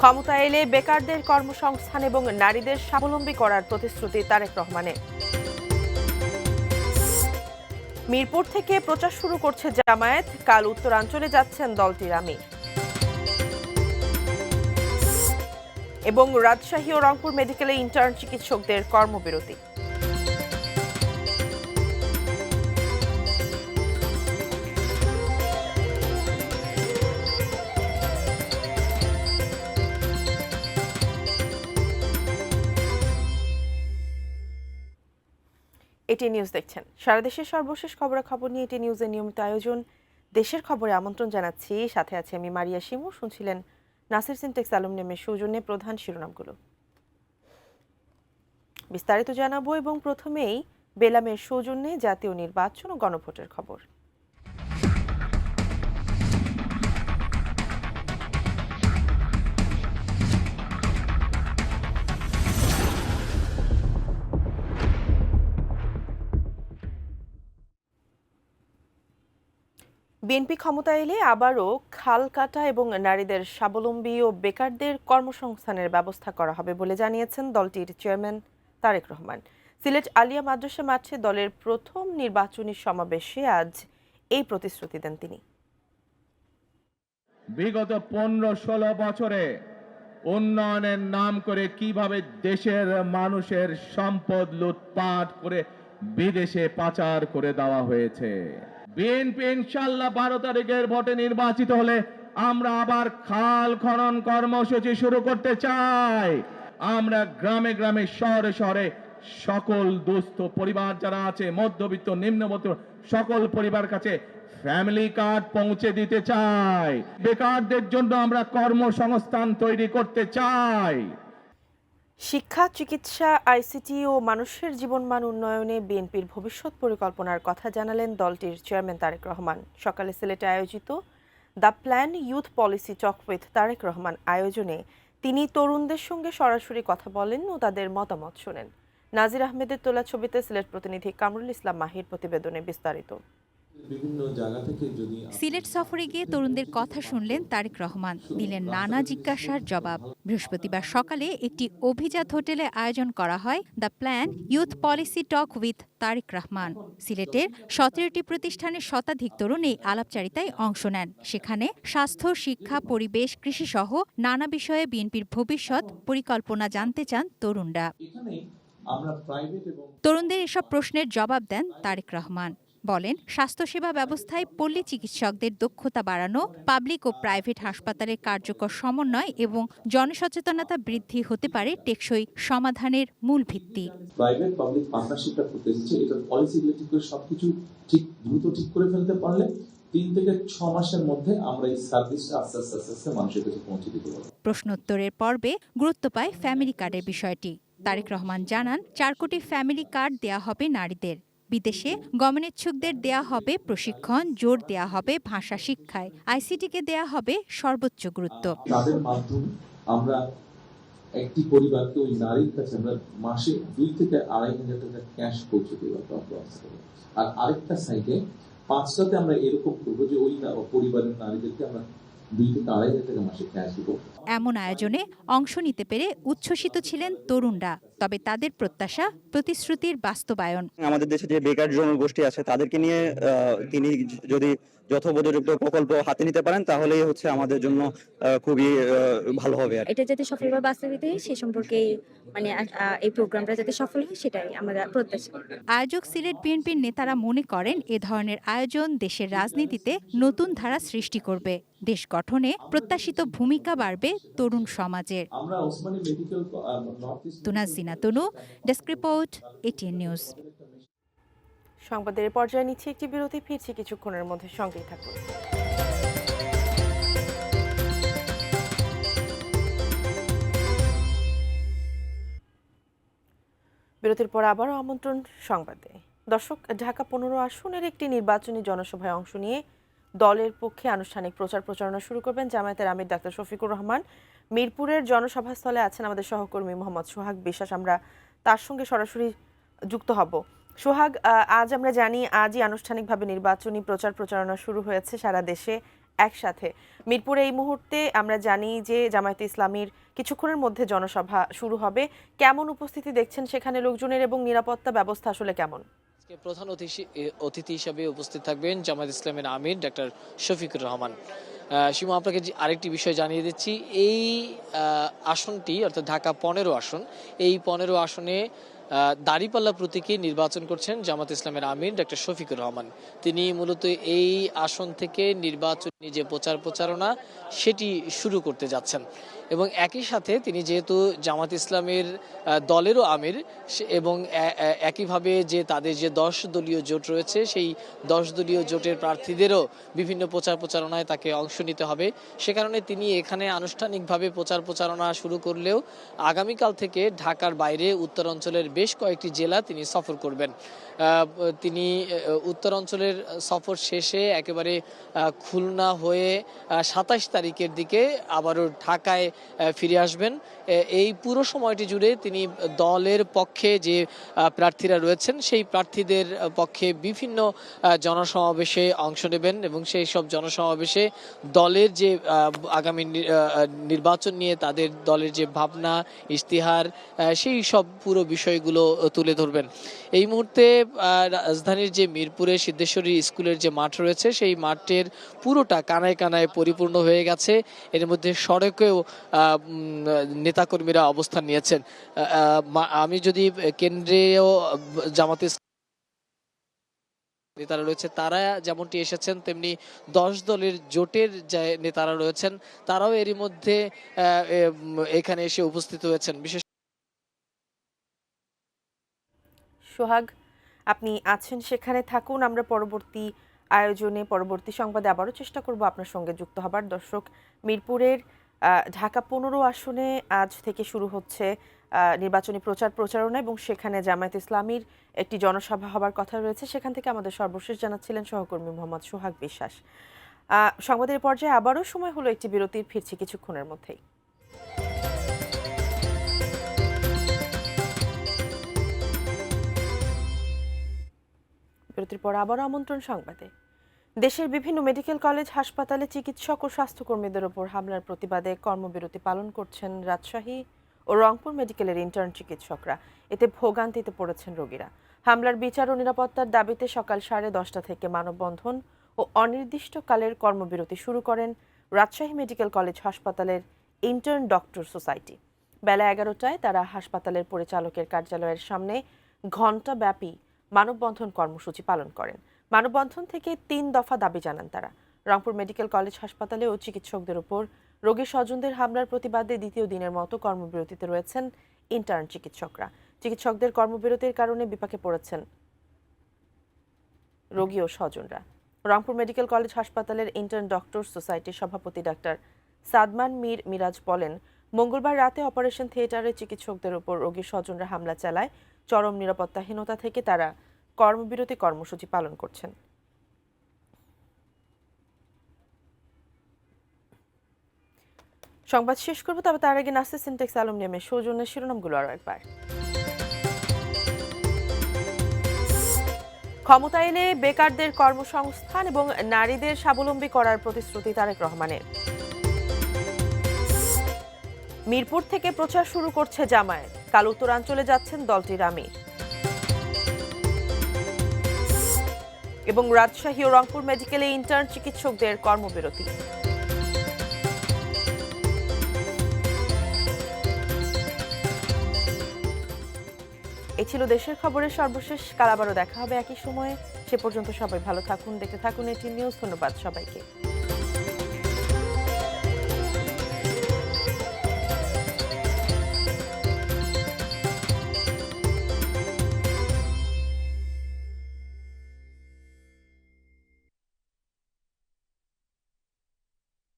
ক্ষমতা এলে বেকারদের কর্মসংস্থান এবং নারীদের স্বাবলম্বী করার প্রতিশ্রুতি তারেক রহমানের। মিরপুর থেকে প্রচার শুরু করছে জামায়াত, কাল উত্তরাঞ্চলে যাচ্ছেন দলটির আমির। এবং রাজশাহী ও রংপুর মেডিকেলে ইন্টার্ন চিকিৎসকদের কর্মবিরতি। এটি নিউজ দেখছেন। সারা দেশের সর্বশেষ খবরাখবর নিয়ে এটি নিউজের নিয়মিত আয়োজন দেশের খবরে আমন্ত্রণ জানাচ্ছি। সাথে আছে আমি মারিয়া শিমু। শুনছিলেন নাসির সিনটেক্স অ্যালুমিনিয়ামের সৌজন্যে প্রধান শিরোনামগুলো। বিস্তারিত জানাবো এবং প্রথমেই বেলামের সৌজন্যে জাতীয় নির্বাচন ও গণভোটের খবর। বিএনপি ক্ষমতা এলে আবারও খাল কাটা এবং নারীদের স্বাবলম্বী ও বেকারদের কর্মসংস্থানের ব্যবস্থা করা হবে বলে জানিয়েছেন দলটির চেয়ারম্যান তারেক রহমান। সিলেট আলিয়া মাদ্রাসা মাঠে দলের প্রথম নির্বাচনী সমাবেশে আজ এই প্রতিশ্রুতি দেন তিনি। বিগত 15-16 বছরে উন্নয়নের নাম করে কিভাবে দেশের মানুষের সম্পদ লুটপাট করে বিদেশে পাচার করে দেওয়া হয়েছে। বিএনপি ইনশাআল্লাহ 12 তারিখের ভোটে নির্বাচিত হলে আমরা আবার খাল খনন কর্মসূচি শুরু করতে চাই। আমরা গ্রামে গ্রামে শহরে শহরে সকল দুস্থ পরিবার যারা আছে, মধ্যবিত্ত নিম্নবিত্ত সকল পরিবার কাছে ফ্যামিলি কার্ড পৌঁছে দিতে চাই। বেকারদের জন্য আমরা কর্মসংস্থান তৈরি করতে চাই। শিক্ষা, চিকিৎসা, আইসিটি ও মানুষের জীবনমান উন্নয়নে বিএনপির ভবিষ্যৎ পরিকল্পনার কথা জানালেন দলটির চেয়ারম্যান তারেক রহমান। সকালে সিলেটে আয়োজিত the plan youth policy talk with Tarique Rahman আয়োজনে তিনি তরুণদের সঙ্গে সরাসরি কথা বলেন ও তাদের মতামত শোনেন। নাজির আহমেদের তোলা ছবিতে সিলেট প্রতিনিধি কামরুল ইসলাম মাহির প্রতিবেদনে বিস্তারিত। সিলেট সফরে গিয়ে তরুণদের কথা শুনলেন তারেক রহমান, দিলেন নানা জিজ্ঞাসার জবাব। বৃহস্পতিবার সকালে একটি অভিজাত হোটেলে আয়োজন করা হয় the plan youth policy talk with Tarique Rahman. সিলেটের 17টি প্রতিষ্ঠানের শতাধিক তরুণ এই আলাপচারিতায় অংশ নেন। সেখানে স্বাস্থ্য, শিক্ষা, পরিবেশ, কৃষি সহ নানা বিষয়ে বিএনপির ভবিষ্যৎ পরিকল্পনা জানতে চান তরুণরা। তরুণদের এসব প্রশ্নের জবাব দেন তারেক রহমান। বলেন, স্বাস্থ্যসেবা ব্যবস্থায় পল্লী চিকিৎসকদের দক্ষতা বাড়ানো, পাবলিক ও প্রাইভেট হাসপাতালের কার্যকর সমন্বয় এবং জনসচেতনতা বৃদ্ধি হতে পারে টেকসই সমাধানের মূল ভিত্তি। প্রাইভেট পাবলিক পার্টনারশিপটা করতে এসেছে, এটা পলিসিগুলো ঠিক করে সবকিছু ঠিক দ্রুত ঠিক করে ফেলতে পারলে 3 থেকে 6 মাসের মধ্যে আমরা এই সার্ভিসটা আস্তে আস্তে মানুষের কাছে পৌঁছে দিতে পারবো। প্রশ্নোত্তরের পর্বে গুরুত্ব পায় ফ্যামিলি কার্ডের বিষয়টি। তারেক রহমান জানান, 4 কোটি ফ্যামিলি কার্ড দেয়া হবে নারীদের। বিদেশে গমনেচ্ছুকদের দেয়া হবে প্রশিক্ষণ, জোর দেয়া হবে ভাষা শিক্ষায়। আইসিটিকে দেয়া হবে সর্বোচ্চ গুরুত্ব। তাদের মাধ্যমে আমরা একটি পরিবারকে, ওই নারীর কাছে আমরা মাসে 2 থেকে 2,500 টাকা ক্যাশ পৌঁছে দেওয়ার ব্যবস্থা করব। আর আরেকটা সাইডে 5টাতে আমরা এরকম করবো যে ওই পরিবারের নারীদেরকে আমরা 2 থেকে 2,500 টাকা মাসে ক্যাশ দিব। এমন আয়োজনে অংশ নিতে পেরে উচ্ছ্বসিত ছিলেন তরুণরা। তবে তাদের প্রত্যাশা প্রতিশ্রুতির বাস্তবায়ন। আমাদের দেশে যে বেকার জনগোষ্ঠী আছে তাদেরকে নিয়ে তিনি যদি যথোপযুক্ত প্রকল্প হাতে নিতে পারেন তাহলেই হচ্ছে আমাদের জন্য খুবই ভালো হবে। এটা যাতে সফলভাবে বাস্তবায়িত হয় সে সম্পর্কে মানে এই প্রোগ্রামটা যাতে সফল হয় সেটাই আমাদের প্রত্যাশা। আয়োজক সিলেট বিএনপির নেতারা মনে করেন, এ ধরনের আয়োজন দেশের রাজনীতিতে নতুন ধারা সৃষ্টি করবে। দেশ গঠনে প্রত্যাশিত ভূমিকা বাড়বে তরুণ সমাজের। তুনাজিনা তনু, ডেস্ক রিপোর্ট, এটিএন নিউজ। সংবাদের পর্যায়ে নিচ্ছে একটি বিরতি, ফিরছি কিছুক্ষণের মধ্যে, সঙ্গেই থাকুন। বিরতির পর আবারও আমন্ত্রণ সংবাদে। দর্শক, ঢাকা 15 আসনের একটি নির্বাচনী জনসভায় অংশ নিয়ে দলের পক্ষে আনুষ্ঠানিক প্রচারণা শুরু করবেন জামায়াতের আমির ডাক্তার শফিকুর রহমান। মিরপুরের জনসভাস্থলে আছেন আমাদের সহকর্মী মোহাম্মদ সোহাগ বিশ্বাস। আমরা তার সঙ্গে সরাসরি যুক্ত হব। সোহাগ, আজ আমরা জানি আজই আনুষ্ঠানিকভাবে নির্বাচনী প্রচারণা শুরু হয়েছে সারা দেশে। একসাথে। মিরপুরে এই মুহূর্তে আমরা জানি যে জামায়াতে ইসলামীর কিছুক্ষণের মধ্যে জনসভা শুরু হবে। কেমন উপস্থিতি দেখছেন সেখানে লোকজনের এবং নিরাপত্তা ব্যবস্থা আসলে কেমন? আজকে প্রধান অতিথি হিসাবে উপস্থিত থাকবেন জামায়াত ইসলামের আমির ডাক্তার শফিকুর রহমান। সীমা, আপনাকে আরেকটি বিষয় জানিয়ে দিচ্ছি, এই আসনটি অর্থাৎ ঢাকা ১৫ আসন, এই ১৫ আসনে দাঁড়িপাল্লা প্রতীকে নির্বাচন করছেন জামাত ইসলামের আমির ডাক্তার শফিকুর রহমান। তিনি মূলত এই আসন থেকে নির্বাচনী যে প্রচারণা সেটি শুরু করতে যাচ্ছেন এবং একই সাথে তিনি যেহেতু জামাত ইসলামের দলেরও আমির এবং একইভাবে যে তাদের যে ১০ দলীয় জোট রয়েছে সেই ১০ দলীয় জোটের প্রার্থীদেরও বিভিন্ন প্রচারণায় তাকে অংশ নিতে হবে। সে কারণে তিনি এখানে আনুষ্ঠানিকভাবে প্রচারণা শুরু করলেও আগামীকাল থেকে ঢাকার বাইরে উত্তরাঞ্চলের বেশ কয়েকটি জেলা তিনি সফর করবেন। তিনি উত্তরাঞ্চলের সফর শেষে একেবারে খুলনা হয়ে ২৭ তারিখের দিকে আবারও ঢাকায় ফিরে আসবেন। এই পুরো সময়টি জুড়ে তিনি দলের পক্ষে যে প্রার্থীরা রয়েছেন সেই প্রার্থীদের পক্ষে বিভিন্ন জনসমাবেশে অংশ নেবেন এবং সেই সব জনসমাবেশে দলের যে আগামী নির্বাচন নিয়ে তাদের দলের যে ভাবনা, ইশতিহার, সেই সব পুরো বিষয়গুলো তুলে ধরবেন। এই মুহূর্তে রাজধানীর যে মিরপুরে সিদ্ধেশ্বরী স্কুলের যে মাঠ রয়েছে সেই মাঠের পুরোটা কানায় কানায় পরিপূর্ণ হয়ে গেছে। এর মধ্যে সড়কেও নেতাকর্মীরা অবস্থান নিয়েছেন। আমি যদি কেন্দ্রীয় জামাতে নেতারা রয়েছে তারা যেমনটি এসেছেন, তেমনি ১০ দলের জোটের যে নেতারা রয়েছেন তারাও এরই মধ্যে এখানে এসে উপস্থিত হয়েছেন। বিশেষ সোহাগ, আপনি আছেন সেখানে থাকুন। আমরা পরবর্তী আয়োজনে পরবর্তী সংবাদে আবারও চেষ্টা করব আপনার সঙ্গে যুক্ত হবার। দর্শক, মিরপুরের ঢাকা ১৫ আসনে আজ থেকে শুরু হচ্ছে নির্বাচনী প্রচারণা এবং সেখানে জামায়াত ইসলামীর একটি জনসভা হবার কথা রয়েছে। সেখান থেকে আমাদের সর্বশেষ জানাচ্ছিলেন সহকর্মী মোহাম্মদ সোহাগ বিশ্বাস। সংবাদের পর্যায়ে আবারও সময় হলো একটি বিরতির, ফিরছি কিছুক্ষণের মধ্যেই। বিরতির পর আবারও আমন্ত্রণ সংবাদে। দেশের বিভিন্ন মেডিকেল কলেজ হাসপাতালে চিকিৎসক ও স্বাস্থ্যকর্মীদের ওপর হামলার প্রতিবাদে কর্মবিরতি পালন করছেন রাজশাহী ও রংপুর মেডিকেলের ইন্টার্ন চিকিৎসকরা। এতে ভোগান্তিতে পড়েছেন রোগীরা। হামলার বিচার ও নিরাপত্তার দাবিতে সকাল 10:30 থেকে মানববন্ধন ও অনির্দিষ্টকালের কর্মবিরতি শুরু করেন রাজশাহী মেডিকেল কলেজ হাসপাতালের ইন্টার্ন ডক্টর সোসাইটি। বেলা 11টায় তারা হাসপাতালের পরিচালকের কার্যালয়ের সামনে ঘণ্টাব্যাপী মানববন্ধন কর্মসূচি পালন করেন। মানববন্ধন থেকে 3 দফা দাবি জানান তারা। রংপুর মেডিকেল কলেজ হাসপাতালে ও চিকিৎসকদের উপর রোগী স্বজনদের হামলার প্রতিবাদে দ্বিতীয় দিনের মতো কর্মবিরতিতে রয়েছেন ইন্টার্ন চিকিৎসকরা। চিকিৎসকদের কর্মবিরতির কারণে বিপাকে পড়েছেন রোগী ও স্বজনরা। রংপুর মেডিকেল কলেজ হাসপাতালের ইন্টার্ন ডক্টর সোসাইটির সভাপতি ডাক্তার সাদমান মীর মিরাজ বলেন, মঙ্গলবার রাতে অপারেশন থিয়েটারে চিকিৎসকদের উপর রোগীর স্বজনরা হামলা চালায়। চরম নিরাপত্তাহীনতা থেকে তারা কর্মবিরতি কর্মসূচি পালন করছেন। সংবাদ শেষ করবো, তবে তার আগে নাসির সিনটেক্স অ্যালুমিনিয়ামের সৌজন্যের শিরোনামগুলো আরো একবার। ক্ষমতা এলে বেকারদের কর্মসংস্থান এবং নারীদের স্বাবলম্বী করার প্রতিশ্রুতি তারেক রহমানের। মিরপুর থেকে প্রচার শুরু করছে জামায়াত, কাল উত্তরাঞ্চলে যাচ্ছেন দলটির আমির। এবং রাজশাহী ও রংপুর মেডিকেলে ইন্টার্ন চিকিৎসকদের কর্মবিরতি। এই ছিল দেশের খবরের সর্বশেষ। কাল আবারও দেখা হবে একই সময়ে। সে পর্যন্ত সবাই ভালো থাকুন, দেখতে থাকুন এটি নিউজ। ধন্যবাদ সবাইকে।